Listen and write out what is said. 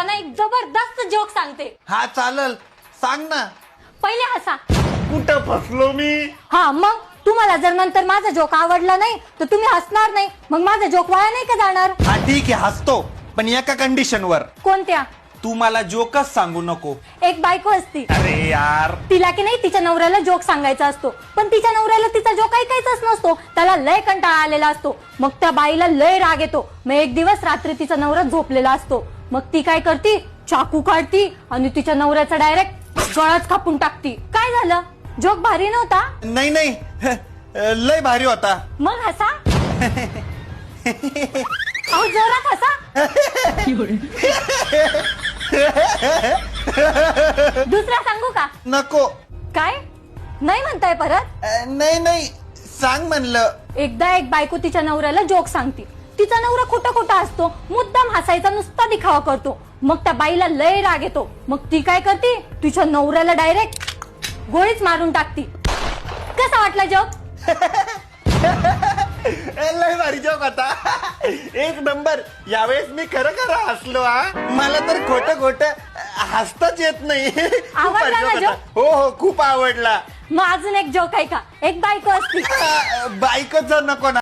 ना एक जबरदस्त जोक सांगते. हा चालल, सांग ना. पहिले हसा. कुठं फसलो मी? हा मग तुम्हाला जर नंतर माझा जोक आवडला नाही तर तुम्ही हसणार नाही, मग माझा जोक वाया नाही का जाणार? हा ठीक आहे, हसतो, पण एका कंडिशनवर. कोणत्या? तू मला जोकच सांगू नको. एक बायको असती, अरे यार. तिला की नाही तिच्या नवऱ्याला जोक सांगायचा असतो, पण तिच्या नवऱ्याला तिचा जोक ऐकायचाच नसतो. त्याला लय कंटाळा आलेला असतो. मग त्या बाईला लय राग येतो. मग एक दिवस रात्री तिचा नवरा झोपलेला असतो. मग ती काय करती, चाकू काढती आणि तिच्या नवऱ्याचा डायरेक्ट गळाच कापून टाकती. काय झालं? जोक भारी नव्हता? नाही नाही, लय भारी होता. मग हसा. अहो जोरात हसा. दुसरा सांगू का? नको. काय नाही म्हणताय परत? नाही नाही, सांग म्हणलं. एकदा एक बायको तिच्या नवऱ्याला जोक सांगते. तिचा नवरा खोटा खोटा असतो, मुद्दाम हसायचा नुसता दिखावा करतो. मग त्या बाईला लय राग येतो. मग ती काय करते, तिच्या नवऱ्याला डायरेक्ट गोळीच मारून टाकती. कसा वाटला जोक? लय भारी जोक होता. एक नंबर. यावेळेस मी खरं खरं हसलो. हा, मला तर खोटं खोटं हसताच येत नाही. खूप आवडला भारी ना joke joke? होता. हो हो, खूप आवडला. मग अजून एक जोक आहे का? एक बायको असती. बायकोच नको ना.